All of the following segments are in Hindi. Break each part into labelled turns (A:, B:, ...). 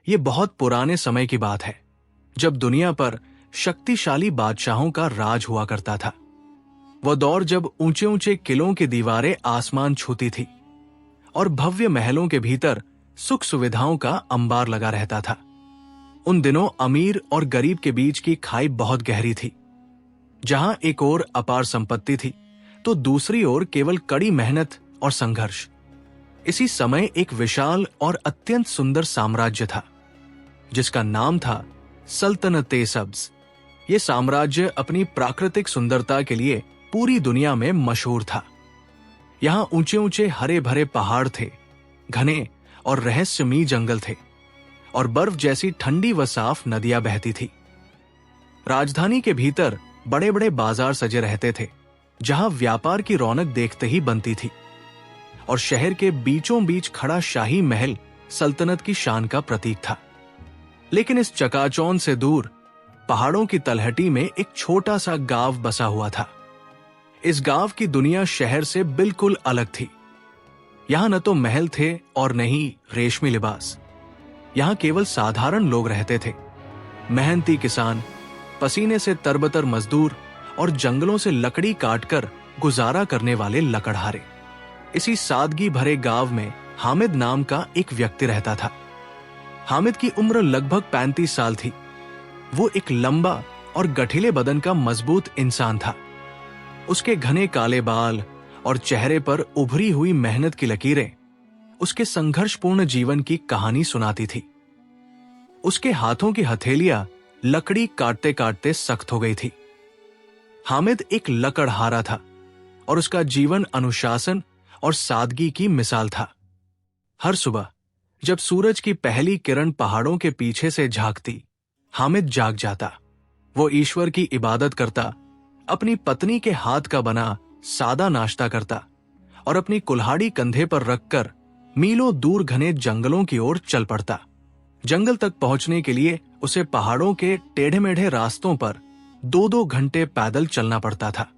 A: ये बहुत पुराने समय की बात है, जब दुनिया पर शक्तिशाली बादशाहों का राज हुआ करता था। वह दौर जब ऊंचे ऊंचे किलों की दीवारें आसमान छूती थी और भव्य महलों के भीतर सुख सुविधाओं का अंबार लगा रहता था। उन दिनों अमीर और गरीब के बीच की खाई बहुत गहरी थी। जहां एक ओर अपार संपत्ति थी, तो दूसरी ओर केवल कड़ी मेहनत और संघर्ष। इसी समय एक विशाल और अत्यंत सुंदर साम्राज्य था, जिसका नाम था सल्तनते सब्ज। ये साम्राज्य अपनी प्राकृतिक सुंदरता के लिए पूरी दुनिया में मशहूर था। यहां ऊंचे ऊंचे हरे भरे पहाड़ थे, घने और रहस्यमयी जंगल थे, और बर्फ जैसी ठंडी व साफ नदियां बहती थी। राजधानी के भीतर बड़े बड़े बाजार सजे रहते थे, जहां व्यापार की रौनक देखते ही बनती थी। और शहर के बीचों बीच खड़ा शाही महल सल्तनत की शान का प्रतीक था। लेकिन इस चकाचौंध से दूर पहाड़ों की तलहटी में एक छोटा सा गांव बसा हुआ था। इस गांव की दुनिया शहर से बिल्कुल अलग थी। यहां न तो महल थे और न ही रेशमी लिबास। यहां केवल साधारण लोग रहते थे। मेहनती किसान, पसीने से तरबतर मजदूर और जंगलों से लकड़ी काटकर गुजारा करने वाले लकड़हारे। इसी सादगी भरे गांव में हामिद नाम का एक व्यक्ति रहता था। हामिद की उम्र लगभग 35 साल थी। वो एक लंबा और गठीले बदन का मजबूत इंसान था। उसके घने काले बाल और चेहरे पर उभरी हुई मेहनत की लकीरें उसके संघर्षपूर्ण जीवन की कहानी सुनाती थी। उसके हाथों की हथेलियां लकड़ी काटते काटते सख्त हो गई थी। हामिद एक लकड़हारा था और उसका जीवन अनुशासन और सादगी की मिसाल था। हर सुबह जब सूरज की पहली किरण पहाड़ों के पीछे से झांकती, हामिद जाग जाता। वो ईश्वर की इबादत करता, अपनी पत्नी के हाथ का बना सादा नाश्ता करता और अपनी कुल्हाड़ी कंधे पर रखकर मीलों दूर घने जंगलों की ओर चल पड़ता। जंगल तक पहुंचने के लिए उसे पहाड़ों के टेढ़े मेढ़े रास्तों पर 2-2 घंटे पैदल चलना पड़ता था।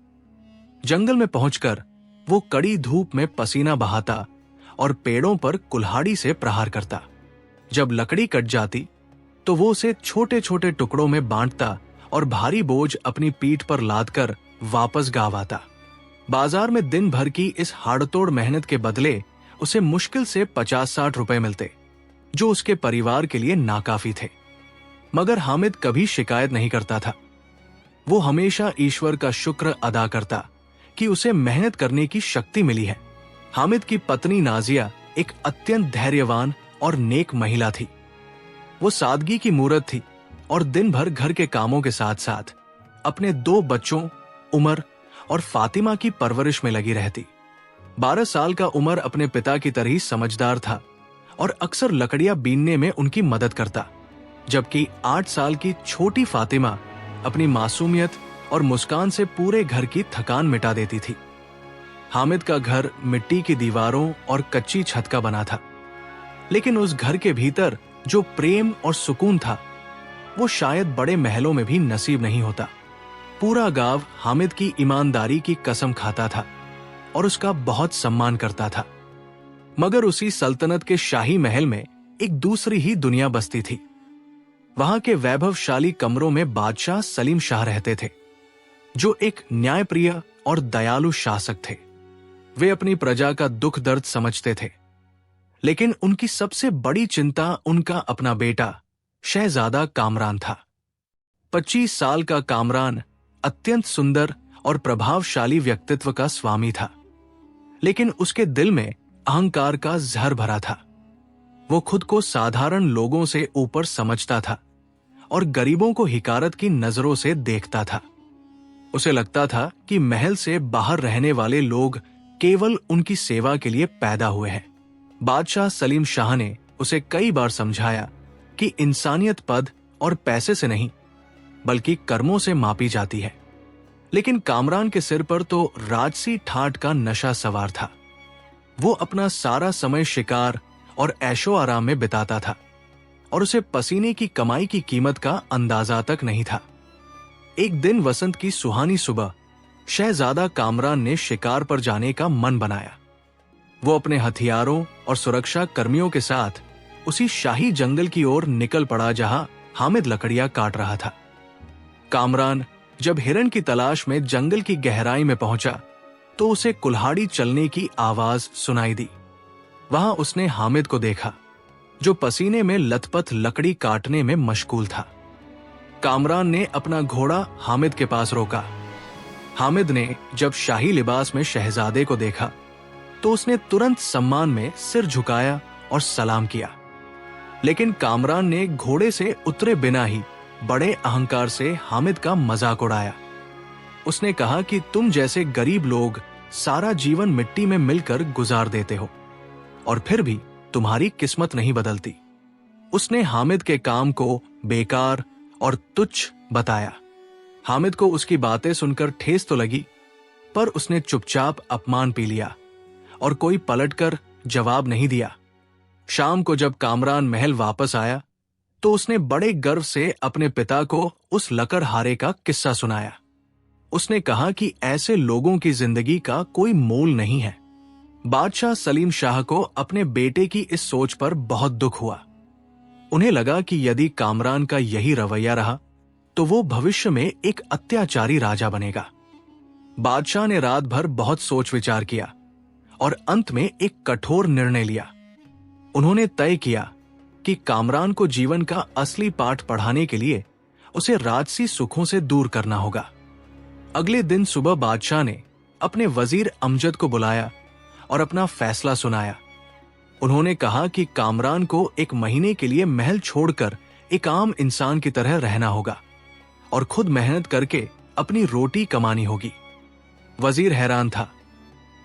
A: जंगल में पहुंचकर वो कड़ी धूप में पसीना बहाता और पेड़ों पर कुल्हाड़ी से प्रहार करता। जब लकड़ी कट जाती तो वो उसे छोटे छोटे टुकड़ों में बांटता और भारी बोझ अपनी पीठ पर लादकर वापस गांव आता। बाजार में दिन भर की इस हाड़तोड़ मेहनत के बदले उसे मुश्किल से 50-60 रुपए मिलते, जो उसके परिवार के लिए नाकाफी थे। मगर हामिद कभी शिकायत नहीं करता था। वो हमेशा ईश्वर का शुक्र अदा करता कि उसे मेहनत करने की शक्ति मिली है। हामिद की पत्नी नाजिया एक अत्यंत धैर्यवान और नेक महिला थी। वो सादगी की मूरत थी और दिन भर घर के कामों के साथ साथ अपने 2 बच्चों उमर और फातिमा की परवरिश में लगी रहती। 12 साल का उमर अपने पिता की तरह ही समझदार था और अक्सर लकड़ियां बीनने में उनकी मदद करता, जबकि 8 साल की छोटी फातिमा अपनी मासूमियत और मुस्कान से पूरे घर की थकान मिटा देती थी। हामिद का घर मिट्टी की दीवारों और कच्ची छत का बना था, लेकिन उस घर के भीतर जो प्रेम और सुकून था, वो शायद बड़े महलों में भी नसीब नहीं होता। पूरा गांव हामिद की ईमानदारी की कसम खाता था और उसका बहुत सम्मान करता था। मगर उसी सल्तनत के शाही महल में एक दूसरी ही दुनिया बसती थी। वहां के वैभवशाली कमरों में बादशाह सलीम शाह रहते थे, जो एक न्यायप्रिय और दयालु शासक थे। वे अपनी प्रजा का दुख दर्द समझते थे, लेकिन उनकी सबसे बड़ी चिंता उनका अपना बेटा शहजादा कामरान था। 25 साल का कामरान अत्यंत सुंदर और प्रभावशाली व्यक्तित्व का स्वामी था, लेकिन उसके दिल में अहंकार का जहर भरा था। वो खुद को साधारण लोगों से ऊपर समझता था और गरीबों को हिकारत की नजरों से देखता था। उसे लगता था कि महल से बाहर रहने वाले लोग केवल उनकी सेवा के लिए पैदा हुए हैं। बादशाह सलीम शाह ने उसे कई बार समझाया कि इंसानियत पद और पैसे से नहीं, बल्कि कर्मों से मापी जाती है। लेकिन कामरान के सिर पर तो राजसी ठाठ का नशा सवार था। वो अपना सारा समय शिकार और ऐशो आराम में बिताता था और उसे पसीने की कमाई की कीमत का अंदाजा तक नहीं था। एक दिन वसंत की सुहानी सुबह शहजादा कामरान ने शिकार पर जाने का मन बनाया। वो अपने हथियारों और सुरक्षा कर्मियों के साथ उसी शाही जंगल की ओर निकल पड़ा जहां हामिद लकड़ियां काट रहा था। कामरान जब हिरण की तलाश में जंगल की गहराई में पहुंचा तो उसे कुल्हाड़ी चलने की आवाज सुनाई दी। वहां उसने हामिद को देखा, जो पसीने में लथपथ लकड़ी काटने में मशगूल था। कामरान ने अपना घोड़ा हामिद के पास रोका। हामिद ने जब शाही लिबास में शहजादे को देखा तो उसने तुरंत सम्मान में सिर झुकाया और सलाम किया। लेकिन कामरान ने घोड़े से उतरे बिना ही बड़े अहंकार से हामिद का मजाक उड़ाया। उसने कहा कि तुम जैसे गरीब लोग सारा जीवन मिट्टी में मिलकर गुजार देते हो और फिर भी तुम्हारी किस्मत नहीं बदलती। उसने हामिद के काम को बेकार और तुच्छ बताया। हामिद को उसकी बातें सुनकर ठेस तो लगी, पर उसने चुपचाप अपमान पी लिया और कोई पलटकर जवाब नहीं दिया। शाम को जब कामरान महल वापस आया तो उसने बड़े गर्व से अपने पिता को उस लकड़हारे का किस्सा सुनाया। उसने कहा कि ऐसे लोगों की जिंदगी का कोई मोल नहीं है। बादशाह सलीम शाह को अपने बेटे की इस सोच पर बहुत दुख हुआ। उन्हें लगा कि यदि कामरान का यही रवैया रहा तो वो भविष्य में एक अत्याचारी राजा बनेगा। बादशाह ने रात भर बहुत सोच विचार किया और अंत में एक कठोर निर्णय लिया। उन्होंने तय किया कि कामरान को जीवन का असली पाठ पढ़ाने के लिए उसे राजसी सुखों से दूर करना होगा। अगले दिन सुबह बादशाह ने अपने वजीर अमजद को बुलाया और अपना फैसला सुनाया। उन्होंने कहा कि कामरान को एक महीने के लिए महल छोड़कर एक आम इंसान की तरह रहना होगा और खुद मेहनत करके अपनी रोटी कमानी होगी। वजीर हैरान था,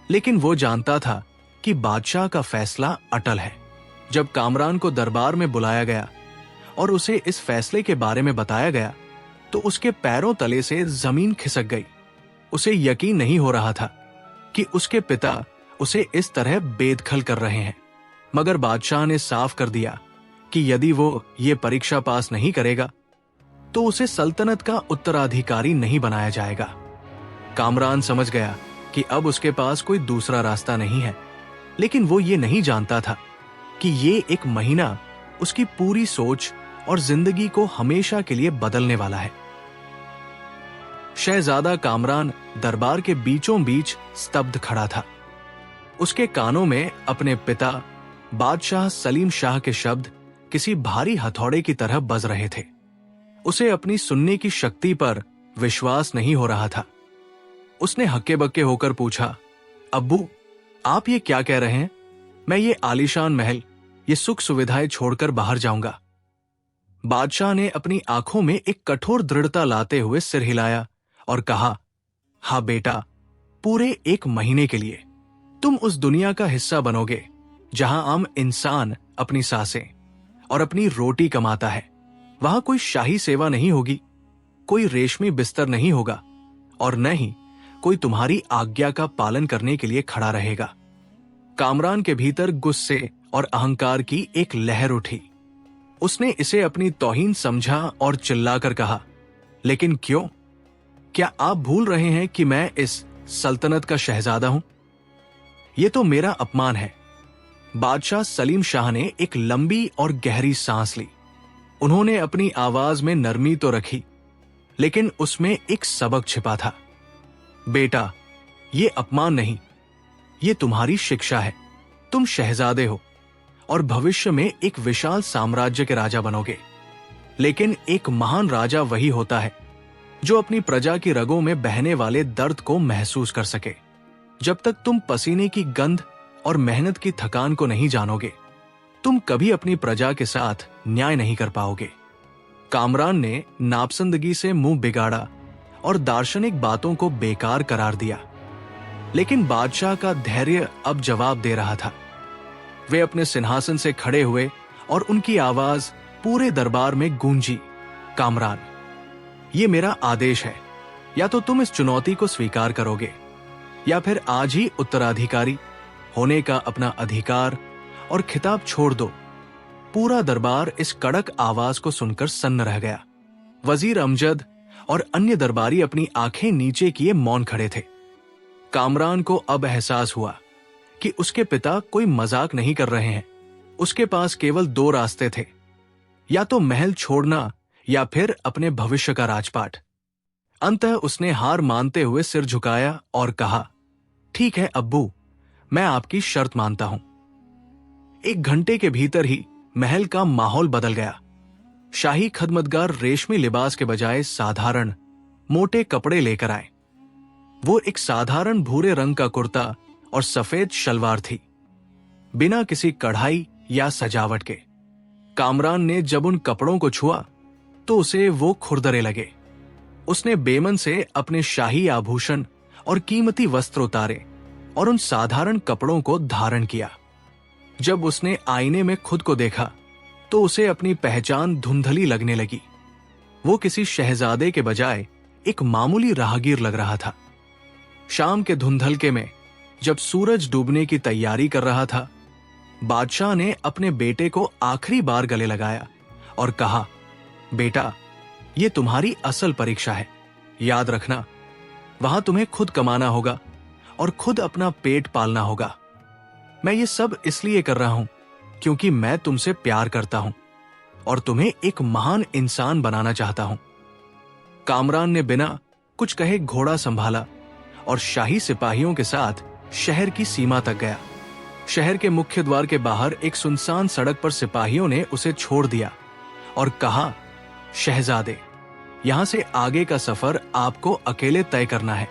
A: लेकिन वो जानता था कि बादशाह का फैसला अटल है। जब कामरान को दरबार में बुलाया गया और उसे इस फैसले के बारे में बताया गया तो उसके पैरों तले से जमीन खिसक गई। उसे यकीन नहीं हो रहा था कि उसके पिता उसे इस तरह बेदखल कर रहे हैं, मगर बादशाह ने साफ कर दिया कि यदि वो ये परीक्षा पास नहीं करेगा तो उसे सल्तनत का उत्तराधिकारी नहीं बनाया जाएगा। कामरान समझ गया कि अब उसके पास कोई दूसरा रास्ता नहीं है, लेकिन वो ये नहीं जानता था कि ये एक महीना उसकी पूरी सोच और जिंदगी को हमेशा के लिए बदलने वाला है। शहजादा कामरान दरबार के बीचों बीच स्तब्ध खड़ा था। उसके कानों में अपने पिता बादशाह सलीम शाह के शब्द किसी भारी हथौड़े की तरह बज रहे थे। उसे अपनी सुनने की शक्ति पर विश्वास नहीं हो रहा था। उसने हक्के बक्के होकर पूछा, अब्बू, आप ये क्या कह रहे हैं? मैं ये आलीशान महल, ये सुख सुविधाएं छोड़कर बाहर जाऊंगा। बादशाह ने अपनी आंखों में एक कठोर दृढ़ता लाते हुए सिर हिलाया और कहा, हाँ बेटा, पूरे एक महीने के लिए तुम उस दुनिया का हिस्सा बनोगे जहां आम इंसान अपनी सांसें और अपनी रोटी कमाता है। वहां कोई शाही सेवा नहीं होगी, कोई रेशमी बिस्तर नहीं होगा और न ही कोई तुम्हारी आज्ञा का पालन करने के लिए खड़ा रहेगा। कामरान के भीतर गुस्से और अहंकार की एक लहर उठी। उसने इसे अपनी तौहीन समझा और चिल्लाकर कहा, लेकिन क्यों? क्या आप भूल रहे हैं कि मैं इस सल्तनत का शहजादा हूं? यह तो मेरा अपमान है। बादशाह सलीम शाह ने एक लंबी और गहरी सांस ली। उन्होंने अपनी आवाज में नरमी तो रखी, लेकिन उसमें एक सबक छिपा था। बेटा, ये अपमान नहीं, ये तुम्हारी शिक्षा है। तुम शहजादे हो और भविष्य में एक विशाल साम्राज्य के राजा बनोगे। लेकिन एक महान राजा वही होता है जो अपनी प्रजा की रगों में बहने वाले दर्द को महसूस कर सके। जब तक तुम पसीने की गंध और मेहनत की थकान को नहीं जानोगे, तुम कभी अपनी प्रजा के साथ न्याय नहीं कर पाओगे। कामरान ने नापसंदगी से मुंह बिगाड़ा और दार्शनिक बातों को बेकार करार दिया, लेकिन बादशाह का धैर्य अब जवाब दे रहा था। वे अपने सिंहासन से खड़े हुए और उनकी आवाज पूरे दरबार में गूंजी, कामरान, ये मेरा आदेश है। या तो तुम इस चुनौती को स्वीकार करोगे या फिर आज ही उत्तराधिकारी होने का अपना अधिकार और खिताब छोड़ दो। पूरा दरबार इस कड़क आवाज को सुनकर सन्न रह गया। वजीर अमजद और अन्य दरबारी अपनी आंखें नीचे किए मौन खड़े थे। कामरान को अब एहसास हुआ कि उसके पिता कोई मजाक नहीं कर रहे हैं। उसके पास केवल दो रास्ते थे, या तो महल छोड़ना या फिर अपने भविष्य का राजपाट। अंततः उसने हार मानते हुए सिर झुकाया और कहा, ठीक है अब्बू, मैं आपकी शर्त मानता हूं। 1 घंटे के भीतर ही महल का माहौल बदल गया। शाही खदमतगार रेशमी लिबास के बजाय साधारण मोटे कपड़े लेकर आए। वो एक साधारण भूरे रंग का कुर्ता और सफेद शलवार थी, बिना किसी कढ़ाई या सजावट के। कामरान ने जब उन कपड़ों को छुआ तो उसे वो खुरदरे लगे। उसने बेमन से अपने शाही आभूषण और कीमती वस्त्र उतारे और उन साधारण कपड़ों को धारण किया। जब उसने आईने में खुद को देखा तो उसे अपनी पहचान धुंधली लगने लगी। वो किसी शहजादे के बजाय एक मामूली राहगीर लग रहा था। शाम के धुंधलके में जब सूरज डूबने की तैयारी कर रहा था, बादशाह ने अपने बेटे को आखिरी बार गले लगाया और कहा, बेटा, ये तुम्हारी असल परीक्षा है। याद रखना, वहां तुम्हें खुद कमाना होगा और खुद अपना पेट पालना होगा। मैं ये सब इसलिए कर रहा हूं क्योंकि मैं तुमसे प्यार करता हूं और तुम्हें एक महान इंसान बनाना चाहता हूं। कामरान ने बिना कुछ कहे घोड़ा संभाला और शाही सिपाहियों के साथ शहर की सीमा तक गया। शहर के मुख्य द्वार के बाहर एक सुनसान सड़क पर सिपाहियों ने उसे छोड़ दिया और कहा, शहजादे, यहां से आगे का सफर आपको अकेले तय करना है।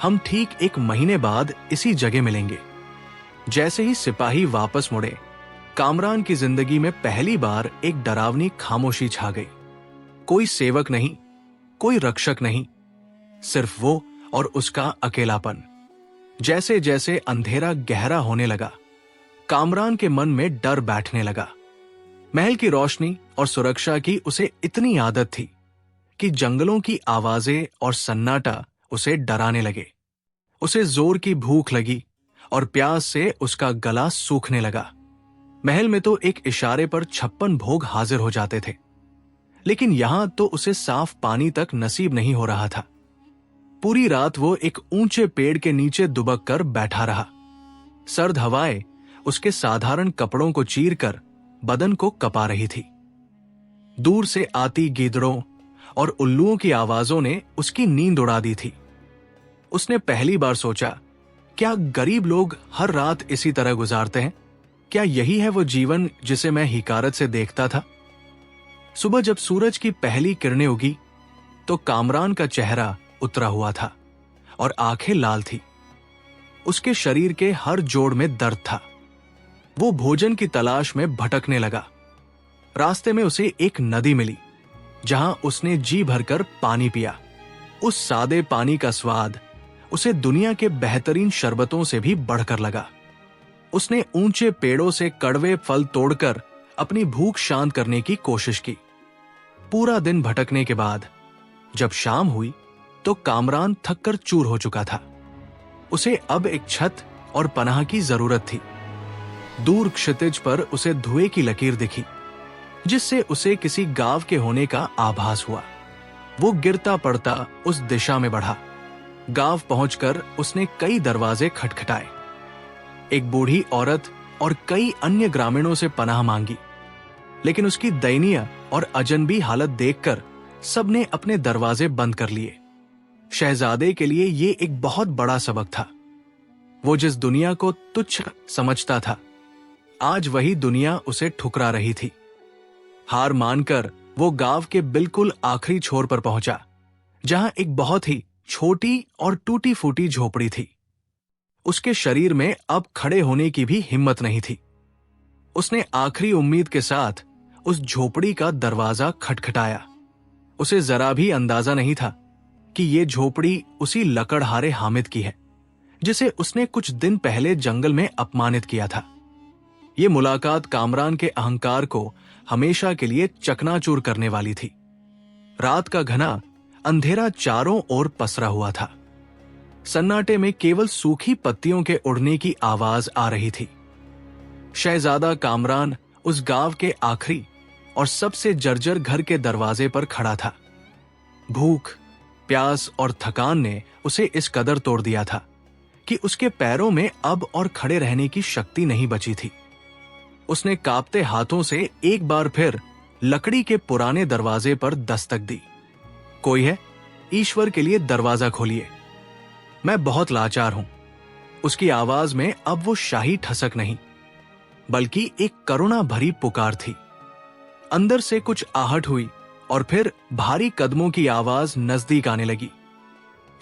A: हम ठीक 1 महीने बाद इसी जगह मिलेंगे। जैसे ही सिपाही वापस मुड़े, कामरान की जिंदगी में पहली बार एक डरावनी खामोशी छा गई। कोई सेवक नहीं, कोई रक्षक नहीं, सिर्फ वो और उसका अकेलापन। जैसे जैसे अंधेरा गहरा होने लगा, कामरान के मन में डर बैठने लगा। महल की रोशनी और सुरक्षा की उसे इतनी आदत थी कि जंगलों की आवाजें और सन्नाटा उसे डराने लगे। उसे जोर की भूख लगी और प्यास से उसका गला सूखने लगा। महल में तो एक इशारे पर 56 भोग हाजिर हो जाते थे, लेकिन यहां तो उसे साफ पानी तक नसीब नहीं हो रहा था। पूरी रात वो एक ऊंचे पेड़ के नीचे दुबक कर बैठा रहा। सर्द हवाएं उसके साधारण कपड़ों को चीरकर बदन को कपा रही थी। दूर से आती गीदड़ों और उल्लुओं की आवाजों ने उसकी नींद उड़ा दी थी। उसने पहली बार सोचा, क्या गरीब लोग हर रात इसी तरह गुजारते हैं? क्या यही है वो जीवन जिसे मैं हिकारत से देखता था? सुबह जब सूरज की पहली किरणें उगी तो कामरान का चेहरा उतरा हुआ था और आंखें लाल थी। उसके शरीर के हर जोड़ में दर्द था। वो भोजन की तलाश में भटकने लगा। रास्ते में उसे एक नदी मिली जहां उसने जी भरकर पानी पिया। उस सादे पानी का स्वाद उसे दुनिया के बेहतरीन शरबतों से भी बढ़कर लगा। उसने ऊंचे पेड़ों से कड़वे फल तोड़कर अपनी भूख शांत करने की कोशिश की। पूरा दिन भटकने के बाद जब शाम हुई तो कामरान थककर चूर हो चुका था। उसे अब एक छत और पनाह की जरूरत थी। दूर क्षितिज पर उसे धुएं की लकीर दिखी, जिससे उसे किसी गांव के होने का आभास हुआ। वो गिरता पड़ता उस दिशा में बढ़ा। गांव पहुंचकर उसने कई दरवाजे खटखटाए। एक बूढ़ी औरत और कई अन्य ग्रामीणों से पनाह मांगी, लेकिन उसकी दयनीय और अजनबी हालत देखकर सबने अपने दरवाजे बंद कर लिए। शहजादे के लिए ये एक बहुत बड़ा सबक था। वो जिस दुनिया को तुच्छ समझता था, आज वही दुनिया उसे ठुकरा रही थी। हार मानकर वो गांव के बिल्कुल आखिरी छोर पर पहुंचा, जहां एक बहुत ही छोटी और टूटी फूटी झोपड़ी थी। उसके शरीर में अब खड़े होने की भी हिम्मत नहीं थी। उसने आखिरी उम्मीद के साथ उस झोपड़ी का दरवाजा खटखटाया। उसे जरा भी अंदाजा नहीं था कि ये झोपड़ी उसी लकड़हारे हामिद की है, जिसे उसने कुछ दिन पहले जंगल में अपमानित किया था। ये मुलाकात कामरान के अहंकार को हमेशा के लिए चकनाचूर करने वाली थी। रात का घना अंधेरा चारों ओर पसरा हुआ था। सन्नाटे में केवल सूखी पत्तियों के उड़ने की आवाज आ रही थी। शहजादा कामरान उस गांव के आखिरी और सबसे जर्जर घर के दरवाजे पर खड़ा था। भूख, प्यास और थकान ने उसे इस कदर तोड़ दिया था कि उसके पैरों में अब और खड़े रहने की शक्ति नहीं बची थी। उसने कांपते हाथों से एक बार फिर लकड़ी के पुराने दरवाजे पर दस्तक दी। कोई है? ईश्वर के लिए दरवाजा खोलिए। मैं बहुत लाचार हूं। उसकी आवाज में अब वो शाही ठसक नहीं, बल्कि एक करुणा भरी पुकार थी। अंदर से कुछ आहट हुई और फिर भारी कदमों की आवाज नजदीक आने लगी।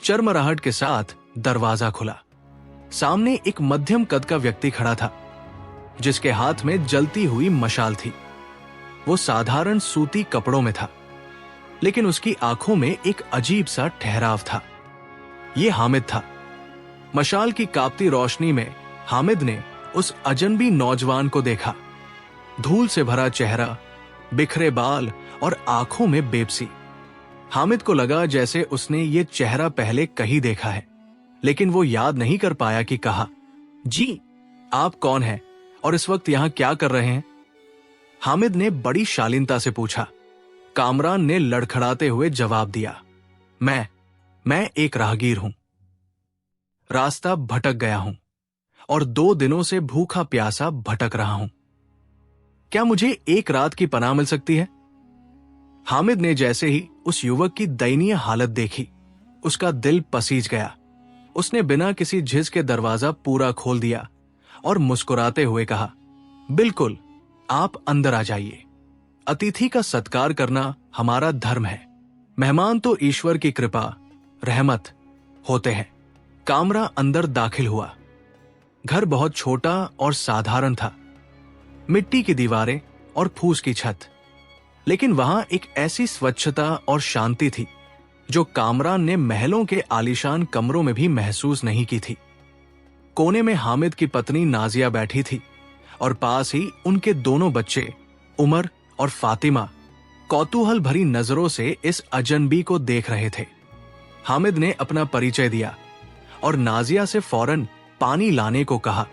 A: चरमराहट के साथ दरवाजा खुला। सामने एक मध्यम कद का व्यक्ति खड़ा था, जिसके हाथ में जलती हुई मशाल थी। वो साधारण सूती कपड़ों में था, लेकिन उसकी आंखों में एक अजीब सा ठहराव था। ये हामिद था। मशाल की कांपती रोशनी में हामिद ने उस अजनबी नौजवान को देखा। धूल से भरा चेहरा, बिखरे बाल और आंखों में बेबसी। हामिद को लगा जैसे उसने ये चेहरा पहले कहीं देखा है, लेकिन वो याद नहीं कर पाया कि कहा, जी, आप कौन हैं और इस वक्त यहां क्या कर रहे हैं? हामिद ने बड़ी शालीनता से पूछा। कामरान ने लड़खड़ाते हुए जवाब दिया, मैं एक राहगीर हूं। रास्ता भटक गया हूं और 2 दिनों से भूखा प्यासा भटक रहा हूं। क्या मुझे एक रात की पनाह मिल सकती है? हामिद ने जैसे ही उस युवक की दयनीय हालत देखी, उसका दिल पसीज गया। उसने बिना किसी झिझक के दरवाजा पूरा खोल दिया और मुस्कुराते हुए कहा, बिल्कुल, आप अंदर आ जाइए। अतिथि का सत्कार करना हमारा धर्म है। मेहमान तो ईश्वर की कृपा, रहमत होते हैं। कामरा अंदर दाखिल हुआ। घर बहुत छोटा और साधारण था। मिट्टी की दीवारें और फूस की छत, लेकिन वहां एक ऐसी स्वच्छता और शांति थी जो कामरान ने महलों के आलीशान कमरों में भी महसूस नहीं की थी। कोने में हामिद की पत्नी नाजिया बैठी थी और पास ही उनके दोनों बच्चे उमर और फातिमा कौतूहल भरी नजरों से इस अजनबी को देख रहे थे। हामिद ने अपना परिचय दिया और नाजिया से फौरन पानी लाने को कहा।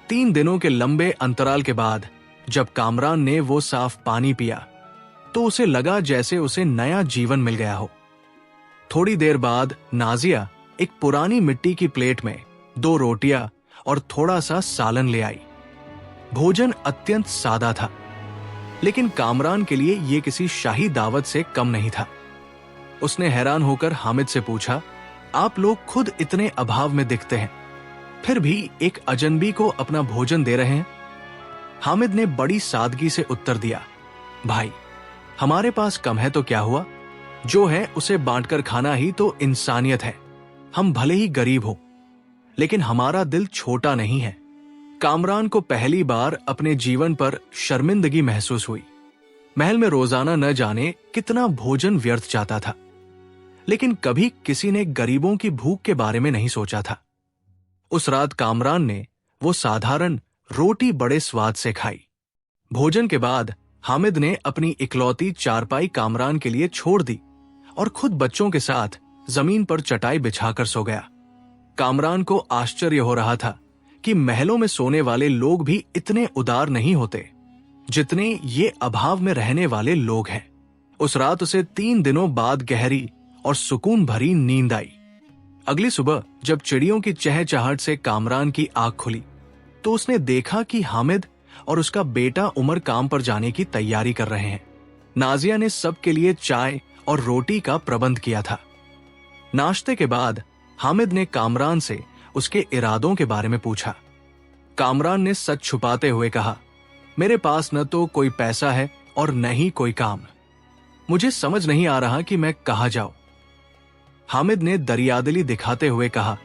A: 3 दिनों के लंबे अंतराल के बाद जब कामरान ने वो साफ पानी पिया तो उसे लगा जैसे उसे नया जीवन मिल गया हो। थोड़ी देर बाद नाजिया एक पुरानी मिट्टी की प्लेट में 2 रोटियां और थोड़ा सा सालन ले आई। भोजन अत्यंत सादा था, लेकिन कामरान के लिए यह किसी शाही दावत से कम नहीं था। उसने हैरान होकर हामिद से पूछा, आप लोग खुद इतने अभाव में दिखते हैं, फिर भी एक अजनबी को अपना भोजन दे रहे हैं? हामिद ने बड़ी सादगी से उत्तर दिया, भाई, हमारे पास कम है तो क्या हुआ? जो है उसे बांटकर खाना ही तो इंसानियत है। हम भले ही गरीब हो, लेकिन हमारा दिल छोटा नहीं है। कामरान को पहली बार अपने जीवन पर शर्मिंदगी महसूस हुई। महल में रोजाना न जाने कितना भोजन व्यर्थ जाता था, लेकिन कभी किसी ने गरीबों की भूख के बारे में नहीं सोचा था। उस रात कामरान ने वो साधारण रोटी बड़े स्वाद से खाई। भोजन के बाद हामिद ने अपनी इकलौती चारपाई कामरान के लिए छोड़ दी और खुद बच्चों के साथ जमीन पर चटाई बिछाकर सो गया। कामरान को आश्चर्य हो रहा था कि महलों में सोने वाले लोग भी इतने उदार नहीं होते जितने ये अभाव में रहने वाले लोग हैं। उस रात उसे 3 दिनों बाद गहरी और सुकून भरी नींद आई। अगली सुबह जब चिड़ियों की चहचहाहट से कामरान की आंख खुली तो उसने देखा कि हामिद और उसका बेटा उमर काम पर जाने की तैयारी कर रहे हैं। नाजिया ने सबके लिए चाय और रोटी का प्रबंध किया था। नाश्ते के बाद हामिद ने कामरान से उसके इरादों के बारे में पूछा। कामरान ने सच छुपाते हुए कहा, मेरे पास न तो कोई पैसा है और न ही कोई काम। मुझे समझ नहीं आ रहा कि मैं कहां जाऊं। हामिद ने दरियादिली दिखाते हुए कहा,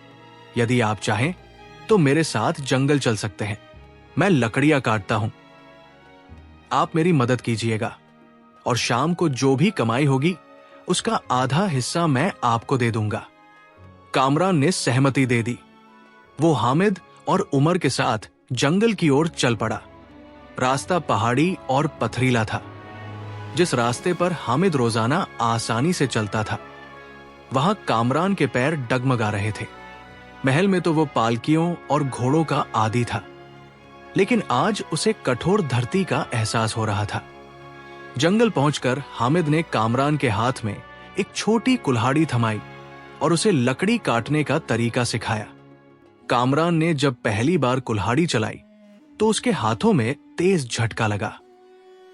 A: यदि आप चाहें तो मेरे साथ जंगल चल सकते हैं। मैं लकड़ियां काटता हूं। आप मेरी मदद कीजिएगा और शाम को जो भी कमाई होगी उसका आधा हिस्सा मैं आपको दे दूंगा। कामरान ने सहमति दे दी। वो हामिद और उमर के साथ जंगल की ओर चल पड़ा। रास्ता पहाड़ी और पथरीला था। जिस रास्ते पर हामिद रोजाना आसानी से चलता था, वहां कामरान के पैर डगमगा रहे थे। महल में तो वो पालकियों और घोड़ों का आदी था, लेकिन आज उसे कठोर धरती का एहसास हो रहा था। जंगल पहुंचकर हामिद ने कामरान के हाथ में एक छोटी कुल्हाड़ी थमाई और उसे लकड़ी काटने का तरीका सिखाया। कामरान ने जब पहली बार कुल्हाड़ी चलाई तो उसके हाथों में तेज झटका लगा।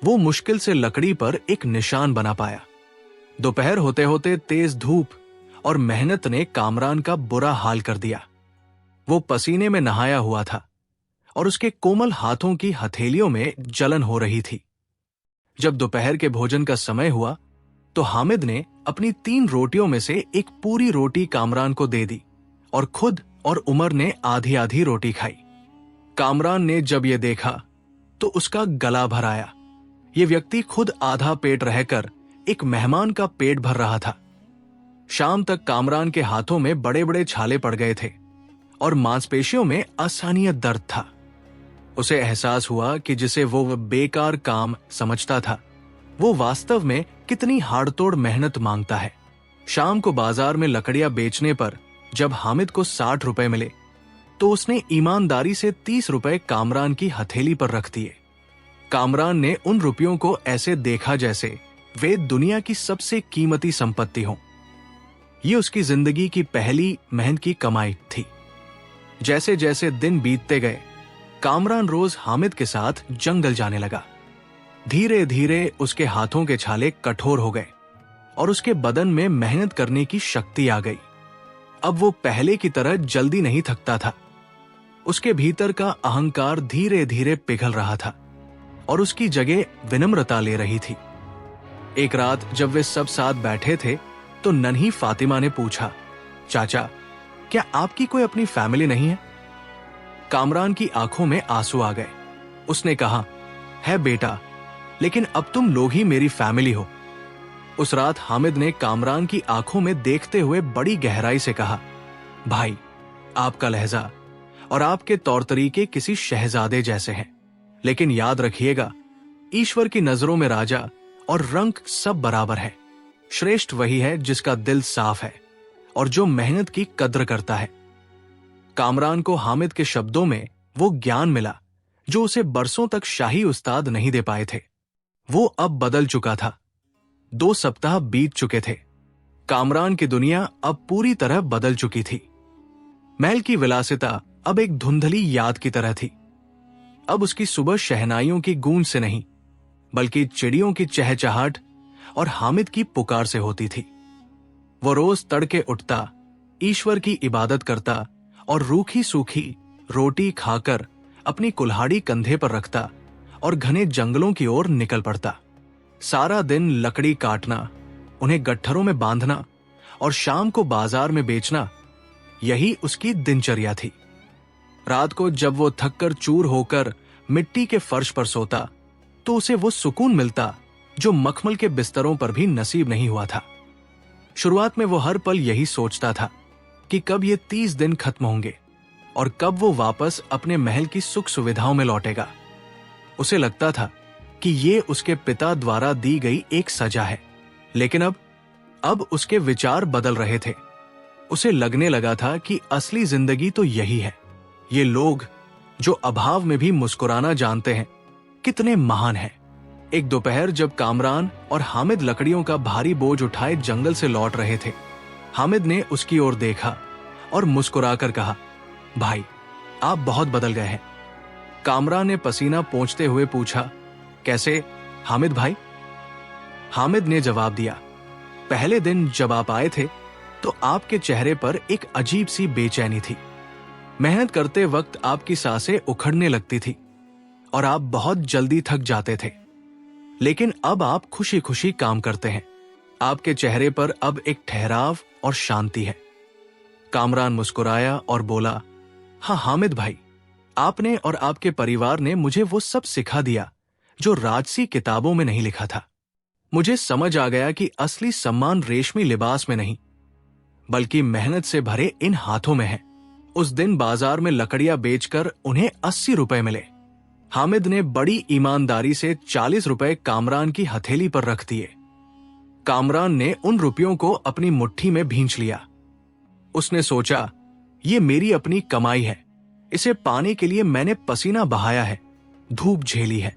A: वो मुश्किल से लकड़ी पर एक निशान बना पाया। दोपहर होते होते तेज धूप और मेहनत ने कामरान का बुरा हाल कर दिया। वो पसीने में नहाया हुआ था और उसके कोमल हाथों की हथेलियों में जलन हो रही थी। जब दोपहर के भोजन का समय हुआ तो हामिद ने अपनी 3 रोटियों में से एक पूरी रोटी कामरान को दे दी और खुद और उमर ने आधी आधी रोटी खाई। कामरान ने जब ये देखा तो उसका गला भर आया। ये व्यक्ति खुद आधा पेट रहकर एक मेहमान का पेट भर रहा था। शाम तक कामरान के हाथों में बड़े बड़े छाले पड़ गए थे और मांसपेशियों में असहनीय दर्द था। उसे एहसास हुआ कि जिसे वो बेकार काम समझता था वो वास्तव में कितनी हाड़तोड़ मेहनत मांगता है। शाम को बाजार में लकड़ियां बेचने पर जब हामिद को 60 रुपए मिले तो उसने ईमानदारी से 30 रुपए कामरान की हथेली पर रख दिए। कामरान ने उन रुपयों को ऐसे देखा जैसे वे दुनिया की सबसे कीमती संपत्ति हो। ये उसकी जिंदगी की पहली मेहनत की कमाई थी। जैसे जैसे दिन बीतते गए कामरान रोज हामिद के साथ जंगल जाने लगा। धीरे धीरे उसके हाथों के छाले कठोर हो गए और उसके बदन में मेहनत करने की शक्ति आ गई। अब वो पहले की तरह जल्दी नहीं थकता था। उसके भीतर का अहंकार धीरे धीरे पिघल रहा था और उसकी जगह विनम्रता ले रही थी। एक रात जब वे सब साथ बैठे थे तो नन्ही फातिमा ने पूछा, चाचा, क्या आपकी कोई अपनी फैमिली नहीं है? कामरान की आंखों में आंसू आ गए। उसने कहा, है बेटा, लेकिन अब तुम लोग ही मेरी फैमिली हो। उस रात हामिद ने कामरान की आंखों में देखते हुए बड़ी गहराई से कहा, भाई, आपका लहजा और आपके तौर तरीके किसी शहजादे जैसे हैं, लेकिन याद रखिएगा, ईश्वर की नजरों में राजा और रंग सब बराबर है। श्रेष्ठ वही है जिसका दिल साफ है और जो मेहनत की कद्र करता है। कामरान को हामिद के शब्दों में वो ज्ञान मिला जो उसे बरसों तक शाही उस्ताद नहीं दे पाए थे। वो अब बदल चुका था। 2 सप्ताह बीत चुके थे। कामरान की दुनिया अब पूरी तरह बदल चुकी थी। महल की विलासिता अब एक धुंधली याद की तरह थी। अब उसकी सुबह शहनाइयों की गूंज से नहीं बल्कि चिड़ियों की चहचहाट और हामिद की पुकार से होती थी। वो रोज तड़के उठता, ईश्वर की इबादत करता और रूखी सूखी रोटी खाकर अपनी कुल्हाड़ी कंधे पर रखता और घने जंगलों की ओर निकल पड़ता। सारा दिन लकड़ी काटना, उन्हें गट्ठरों में बांधना और शाम को बाजार में बेचना, यही उसकी दिनचर्या थी। रात को जब वो थककर चूर होकर मिट्टी के फर्श पर सोता तो उसे वो सुकून मिलता जो मखमल के बिस्तरों पर भी नसीब नहीं हुआ था। शुरुआत में वो हर पल यही सोचता था कि कब ये 30 दिन खत्म होंगे और कब वो वापस अपने महल की सुख सुविधाओं में लौटेगा। उसे लगता था कि ये उसके पिता द्वारा दी गई एक सजा है, लेकिन अब उसके विचार बदल रहे थे। उसे लगने लगा था कि असली जिंदगी तो यही है। ये लोग जो अभाव में भी मुस्कुराना जानते हैं कितने महान हैं। एक दोपहर जब कामरान और हामिद लकड़ियों का भारी बोझ उठाए जंगल से लौट रहे थे, हामिद ने उसकी ओर देखा और मुस्कुराकर कहा, भाई, आप बहुत बदल गए हैं। कामरान ने पसीना पोंछते हुए पूछा, कैसे हामिद भाई? हामिद ने जवाब दिया, पहले दिन जब आप आए थे तो आपके चेहरे पर एक अजीब सी बेचैनी थी। मेहनत करते वक्त आपकी सांसें उखड़ने लगती थी और आप बहुत जल्दी थक जाते थे, लेकिन अब आप खुशी खुशी काम करते हैं। आपके चेहरे पर अब एक ठहराव और शांति है। कामरान मुस्कुराया और बोला, हाँ हामिद भाई, आपने और आपके परिवार ने मुझे वो सब सिखा दिया जो राजसी किताबों में नहीं लिखा था। मुझे समझ आ गया कि असली सम्मान रेशमी लिबास में नहीं बल्कि मेहनत से भरे इन हाथों में है। उस दिन बाजार में लकड़ियां बेचकर उन्हें 80 रुपए मिले। हामिद ने बड़ी ईमानदारी से 40 रुपए कामरान की हथेली पर रख दिए। कामरान ने उन रुपयों को अपनी मुट्ठी में भींच लिया। उसने सोचा, ये मेरी अपनी कमाई है, इसे पाने के लिए मैंने पसीना बहाया है, धूप झेली है।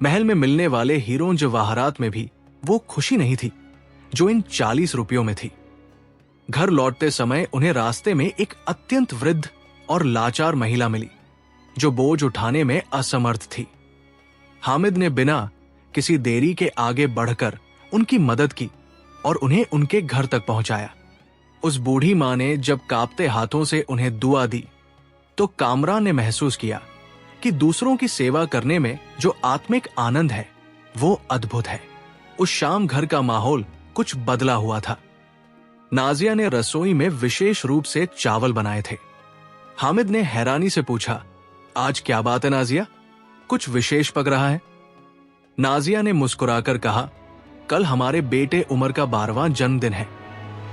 A: महल में मिलने वाले हीरों जवाहरात में भी वो खुशी नहीं थी जो इन 40 रुपयों में थी। घर लौटते समय उन्हें रास्ते में एक अत्यंत वृद्ध और लाचार महिला मिली। जो बोझ उठाने में असमर्थ थी। हामिद ने बिना किसी देरी के आगे बढ़कर उनकी मदद की और उन्हें उनके घर तक पहुंचाया। उस बूढ़ी मां ने जब कांपते हाथों से उन्हें दुआ दी तो कामरान ने महसूस किया कि दूसरों की सेवा करने में जो आत्मिक आनंद है वो अद्भुत है। उस शाम घर का माहौल कुछ बदला हुआ था। नाजिया ने रसोई में विशेष रूप से चावल बनाए थे। हामिद ने हैरानी से पूछा, आज क्या बात है नाजिया, कुछ विशेष पक रहा है? नाजिया ने मुस्कुराकर कहा, कल हमारे बेटे उमर का 12वां जन्मदिन है,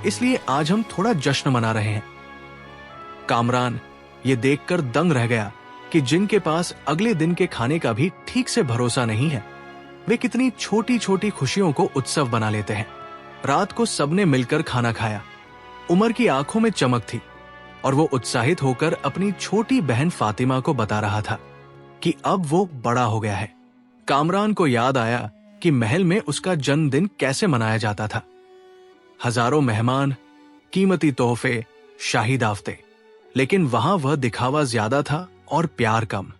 A: इसलिए आज हम थोड़ा जश्न मना रहे हैं। कामरान ये देखकर दंग रह गया कि जिनके पास अगले दिन के खाने का भी ठीक से भरोसा नहीं है, वे कितनी छोटी छोटी खुशियों को उत्सव बना लेते हैं। रात को सबने मिलकर खाना खाया। उमर की आंखों में चमक थी और वो उत्साहित होकर अपनी छोटी बहन फातिमा को बता रहा था कि अब वो बड़ा हो गया है। कामरान को याद आया कि महल में उसका जन्मदिन कैसे मनाया जाता था। हजारों मेहमान, कीमती तोहफे, शाही दावते, लेकिन वहां वह दिखावा ज्यादा था और प्यार कम।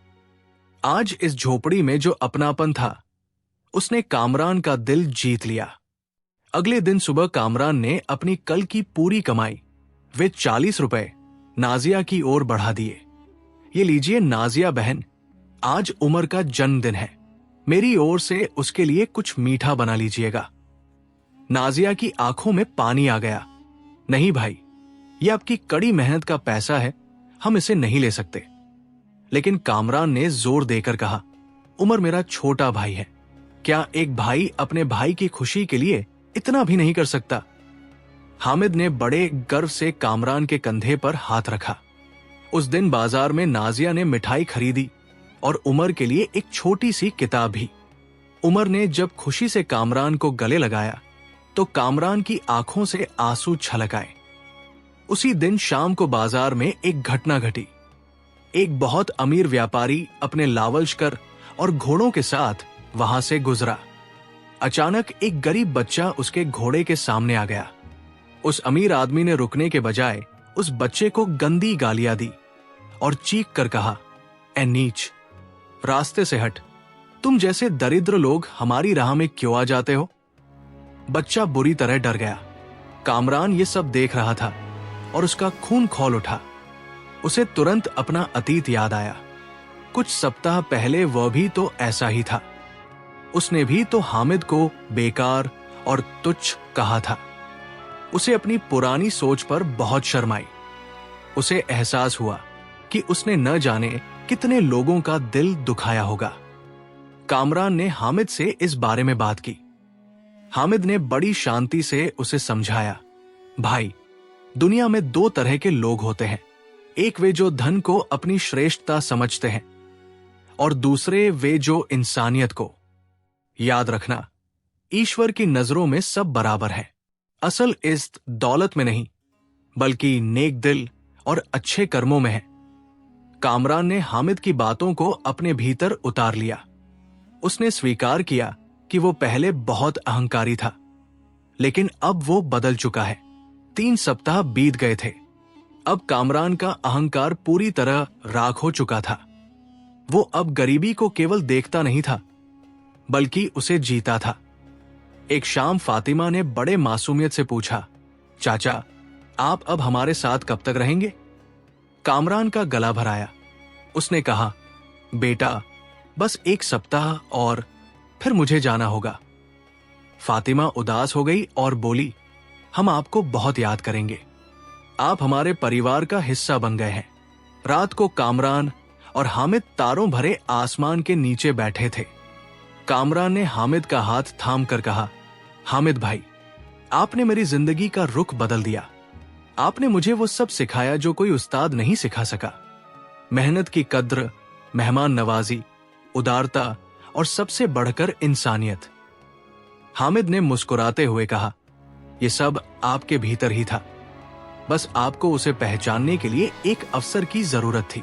A: आज इस झोपड़ी में जो अपनापन था उसने कामरान का दिल जीत लिया। अगले दिन सुबह कामरान ने अपनी कल की पूरी कमाई, वे 40 रुपए नाजिया की ओर बढ़ा दिए। ये लीजिए नाजिया बहन, आज उमर का जन्मदिन है, मेरी ओर से उसके लिए कुछ मीठा बना लीजिएगा। नाजिया की आंखों में पानी आ गया। नहीं भाई, ये आपकी कड़ी मेहनत का पैसा है, हम इसे नहीं ले सकते। लेकिन कामरान ने जोर देकर कहा, उमर मेरा छोटा भाई है, क्या एक भाई अपने भाई की खुशी के लिए इतना भी नहीं कर सकता? हामिद ने बड़े गर्व से कामरान के कंधे पर हाथ रखा। उस दिन बाजार में नाजिया ने मिठाई खरीदी और उमर के लिए एक छोटी सी किताब भी। उमर ने जब खुशी से कामरान को गले लगाया तो कामरान की आंखों से आंसू छलक आए। उसी दिन शाम को बाजार में एक घटना घटी। एक बहुत अमीर व्यापारी अपने लावलशकर और घोड़ों के साथ वहां से गुजरा। अचानक एक गरीब बच्चा उसके घोड़े के सामने आ गया। उस अमीर आदमी ने रुकने के बजाय उस बच्चे को गंदी गालियां दी और चीख कर कहा, ए नीच, रास्ते से हट, तुम जैसे दरिद्र लोग हमारी राह में क्यों आ जाते हो? बच्चा बुरी तरह डर गया। कामरान ये सब देख रहा था और उसका खून खौल उठा। उसे तुरंत अपना अतीत याद आया। कुछ सप्ताह पहले वह भी तो ऐसा ही था। उसने भी तो हामिद को बेकार और तुच्छ कहा था। उसे अपनी पुरानी सोच पर बहुत शर्म आई। उसे एहसास हुआ कि उसने न जाने कितने लोगों का दिल दुखाया होगा। कामरान ने हामिद से इस बारे में बात की। हामिद ने बड़ी शांति से उसे समझाया, भाई, दुनिया में 2 तरह के लोग होते हैं। एक वे जो धन को अपनी श्रेष्ठता समझते हैं और दूसरे वे जो इंसानियत को। याद रखना, ईश्वर की नजरों में सब बराबर है। असल इज्जत दौलत में नहीं, बल्कि नेक दिल और अच्छे कर्मों में है। कामरान ने हामिद की बातों को अपने भीतर उतार लिया। उसने स्वीकार किया कि वो पहले बहुत अहंकारी था, लेकिन अब वो बदल चुका है। 3 सप्ताह बीत गए थे। अब कामरान का अहंकार पूरी तरह राख हो चुका था। वो अब गरीबी को केवल देखता नहीं था, बल्कि उसे जीता था। एक शाम फातिमा ने बड़े मासूमियत से पूछा, चाचा, आप अब हमारे साथ कब तक रहेंगे? कामरान का गला भराया। उसने कहा, बेटा, बस 1 सप्ताह और फिर मुझे जाना होगा। फातिमा उदास हो गई और बोली, हम आपको बहुत याद करेंगे। आप हमारे परिवार का हिस्सा बन गए हैं। रात को कामरान और हामिद तारों भरे आसमान के नीचे बैठे थे। कामरान ने हामिद का हाथ थाम कर कहा, हामिद भाई, आपने मेरी जिंदगी का रुख बदल दिया। आपने मुझे वो सब सिखाया जो कोई उस्ताद नहीं सिखा सका। मेहनत की कद्र, मेहमान नवाजी, उदारता और सबसे बढ़कर इंसानियत। हामिद ने मुस्कुराते हुए कहा, यह सब आपके भीतर ही था, बस आपको उसे पहचानने के लिए एक अवसर की जरूरत थी।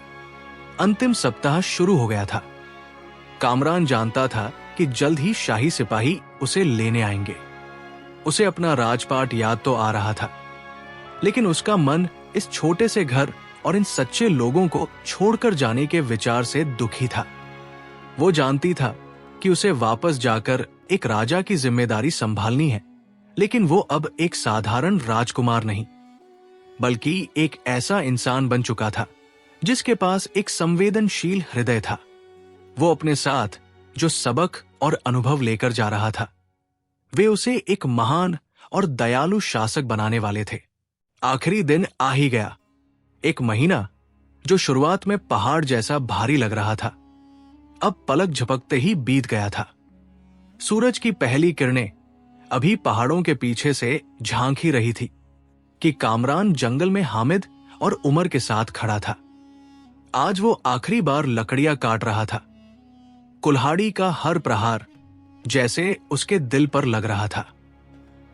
A: अंतिम सप्ताह शुरू हो गया था। कामरान जानता था कि जल्द ही शाही सिपाही उसे लेने आएंगे। उसे अपना राजपाट याद तो आ रहा था, लेकिन उसका मन इस छोटे से घर और इन सच्चे लोगों को छोड़कर जाने के विचार से दुखी था। वो जानती था कि उसे वापस जाकर एक राजा की जिम्मेदारी संभालनी है, लेकिन वो अब एक साधारण राजकुमार नहीं, बल्कि एक ऐसा इंसान बन चुका था जिसके पास एक संवेदनशील हृदय था। वो अपने साथ जो सबक और अनुभव लेकर जा रहा था, वे उसे एक महान और दयालु शासक बनाने वाले थे। आखिरी दिन आ ही गया। एक महीना जो शुरुआत में पहाड़ जैसा भारी लग रहा था, अब पलक झपकते ही बीत गया था। सूरज की पहली किरणें अभी पहाड़ों के पीछे से झांक ही रही थी कि कामरान जंगल में हामिद और उमर के साथ खड़ा था। आज वो आखिरी बार लकड़ियां काट रहा था। कुल्हाड़ी का हर प्रहार जैसे उसके दिल पर लग रहा था।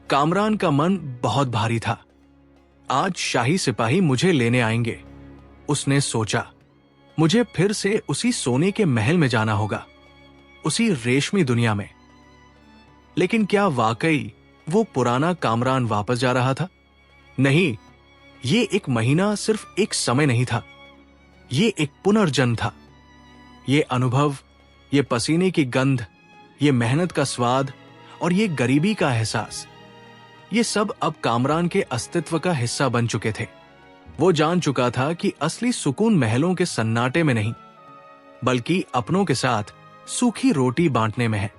A: कामरान का मन बहुत भारी था। आज शाही सिपाही मुझे लेने आएंगे, उसने सोचा। मुझे फिर से उसी सोने के महल में जाना होगा, उसी रेशमी दुनिया में। लेकिन क्या वाकई वो पुराना कामरान वापस जा रहा था? नहीं, ये एक महीना सिर्फ एक समय नहीं था, ये एक पुनर्जन्म था। ये अनुभव, ये पसीने की गंध, ये मेहनत का स्वाद और ये गरीबी का एहसास, ये सब अब कामरान के अस्तित्व का हिस्सा बन चुके थे। वो जान चुका था कि असली सुकून महलों के सन्नाटे में नहीं, बल्कि अपनों के साथ सूखी रोटी बांटने में है।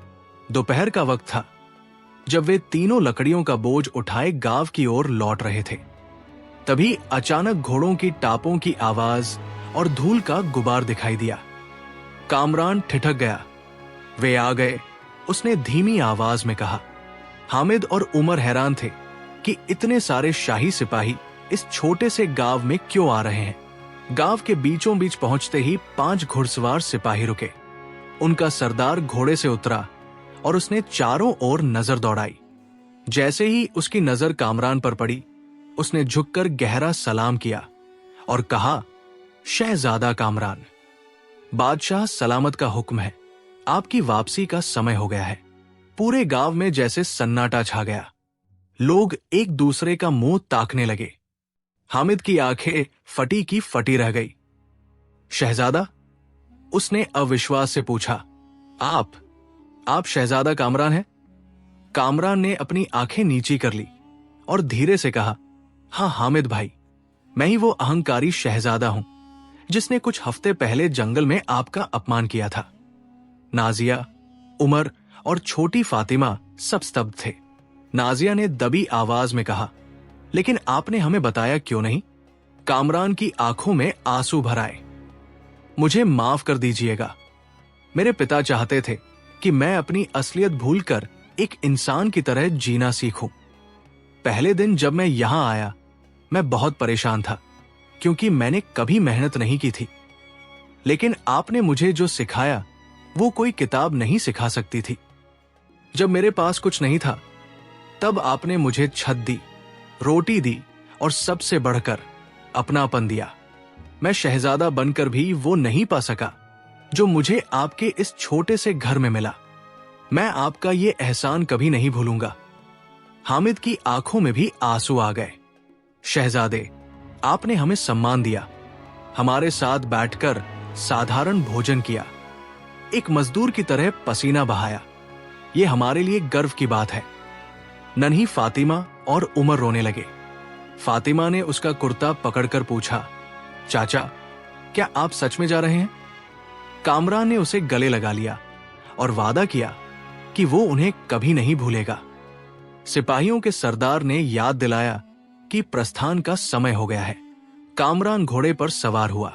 A: दोपहर का वक्त था जब वे तीनों लकड़ियों का बोझ उठाए गांव की ओर लौट रहे थे। तभी अचानक घोड़ों की टापों की आवाज और धूल का गुबार दिखाई दिया। कामरान ठिठक गया। वे आ गए, उसने धीमी आवाज में कहा। हामिद और उमर हैरान थे कि इतने सारे शाही सिपाही इस छोटे से गांव में क्यों आ रहे हैं। गांव के बीचों बीच पहुंचते ही 5 घुड़सवार सिपाही रुके। उनका सरदार घोड़े से उतरा और उसने चारों ओर नजर दौड़ाई। जैसे ही उसकी नजर कामरान पर पड़ी, उसने झुककर गहरा सलाम किया और कहा, शहजादा कामरान, बादशाह सलामत का हुक्म है, आपकी वापसी का समय हो गया है। पूरे गांव में जैसे सन्नाटा छा गया। लोग एक दूसरे का मुंह ताकने लगे। हामिद की आंखें फटी की फटी रह गई। शहजादा, उसने अविश्वास से पूछा। आप शहजादा कामरान हैं? कामरान ने अपनी आंखें नीची कर ली और धीरे से कहा, हाँ हामिद भाई, मैं ही वो अहंकारी शहजादा हूं जिसने कुछ हफ्ते पहले जंगल में आपका अपमान किया था। नाजिया, उमर और छोटी फातिमा सब स्तब्ध थे। नाजिया ने दबी आवाज में कहा, लेकिन आपने हमें बताया क्यों नहीं? कामरान की आंखों में आंसू भर आए। मुझे माफ कर दीजिएगा। मेरे पिता चाहते थे कि मैं अपनी असलियत भूलकर एक इंसान की तरह जीना सीखूं। पहले दिन जब मैं यहां आया, मैं बहुत परेशान था क्योंकि मैंने कभी मेहनत नहीं की थी। लेकिन आपने मुझे जो सिखाया वो कोई किताब नहीं सिखा सकती थी। जब मेरे पास कुछ नहीं था, तब आपने मुझे छत दी, रोटी दी और सबसे बढ़कर अपनापन दिया। मैं शहजादा बनकर भी वो नहीं पा सका जो मुझे आपके इस छोटे से घर में मिला। मैं आपका ये एहसान कभी नहीं भूलूंगा। हामिद की आंखों में भी आंसू आ गए। शहजादे, आपने हमें सम्मान दिया, हमारे साथ बैठकर साधारण भोजन किया, एक मजदूर की तरह पसीना बहाया। ये हमारे लिए गर्व की बात है। नन्ही फातिमा और उमर रोने लगे। फातिमा ने उसका कुर्ता पकड़कर पूछा, चाचा, क्या आप सच में जा रहे हैं? कामरान ने उसे गले लगा लिया और वादा किया कि वो उन्हें कभी नहीं भूलेगा। सिपाहियों के सरदार ने याद दिलाया कि प्रस्थान का समय हो गया है। कामरान घोड़े पर सवार हुआ।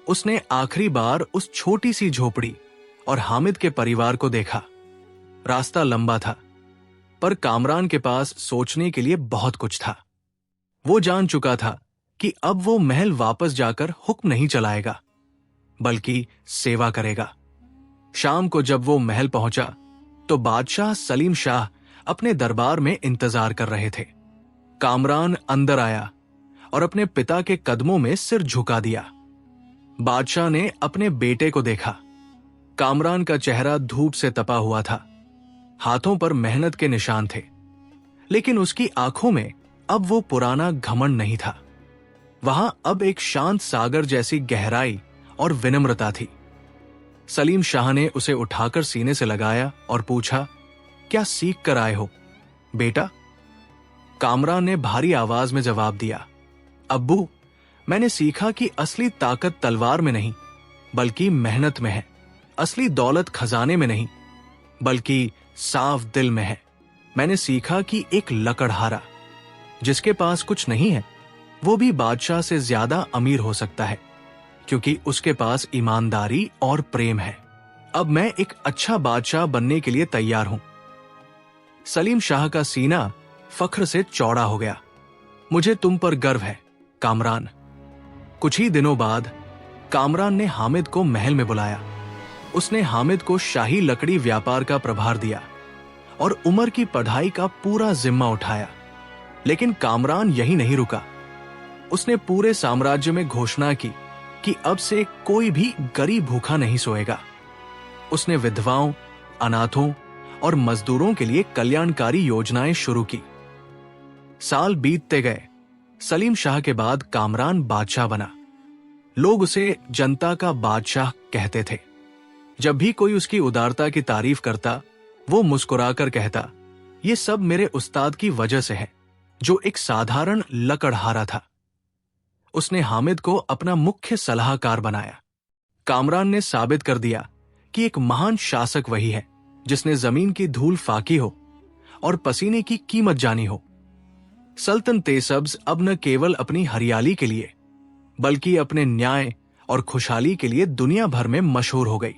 A: उसने आखिरी बार उस छोटी सी झोपड़ी और हामिद के परिवार को देखा। रास्ता लंबा था, पर कामरान के पास सोचने के लिए बहुत कुछ था। वो जान चुका था कि अब वो महल वापस जाकर हुक्म नहीं चलाएगा, बल्कि सेवा करेगा। शाम को जब वो महल पहुंचा, तो बादशाह सलीम शाह अपने दरबार में इंतजार कर रहे थे। कामरान अंदर आया और अपने पिता के कदमों में सिर झुका दिया। बादशाह ने अपने बेटे को देखा। कामरान का चेहरा धूप से तपा हुआ था, हाथों पर मेहनत के निशान थे, लेकिन उसकी आंखों में अब वो पुराना घमंड नहीं था। वहां अब एक शांत सागर जैसी गहराई और विनम्रता थी। सलीम शाह ने उसे उठाकर सीने से लगाया और पूछा, क्या सीख कर आए हो बेटा? कामरान ने भारी आवाज में जवाब दिया, अब्बू, मैंने सीखा कि असली ताकत तलवार में नहीं बल्कि मेहनत में है। असली दौलत खजाने में नहीं बल्कि साफ दिल में है। मैंने सीखा कि एक लकड़हारा जिसके पास कुछ नहीं है वो भी बादशाह से ज्यादा अमीर हो सकता है, क्योंकि उसके पास ईमानदारी और प्रेम है। अब मैं एक अच्छा बादशाह बनने के लिए तैयार हूं। सलीम शाह का सीना फख्र से चौड़ा हो गया। मुझे तुम पर गर्व है कामरान। कुछ ही दिनों बाद कामरान ने हामिद को महल में बुलाया। उसने हामिद को शाही लकड़ी व्यापार का प्रभार दिया और उमर की पढ़ाई का पूरा जिम्मा उठाया। लेकिन कामरान यही नहीं रुका। उसने पूरे साम्राज्य में घोषणा की कि अब से कोई भी गरीब भूखा नहीं सोएगा। उसने विधवाओं, अनाथों और मजदूरों के लिए कल्याणकारी योजनाएं शुरू की। साल बीतते गए। सलीम शाह के बाद कामरान बादशाह बना। लोग उसे जनता का बादशाह कहते थे। जब भी कोई उसकी उदारता की तारीफ करता, वो मुस्कुराकर कहता, ये सब मेरे उस्ताद की वजह से है, जो एक साधारण लकड़हारा था। उसने हामिद को अपना मुख्य सलाहकार बनाया। कामरान ने साबित कर दिया कि एक महान शासक वही है जिसने जमीन की धूल फाकी हो और पसीने की कीमत जानी हो। सल्तन तेसब्ज अब न केवल अपनी हरियाली के लिए बल्कि अपने न्याय और खुशहाली के लिए दुनिया भर में मशहूर हो गई।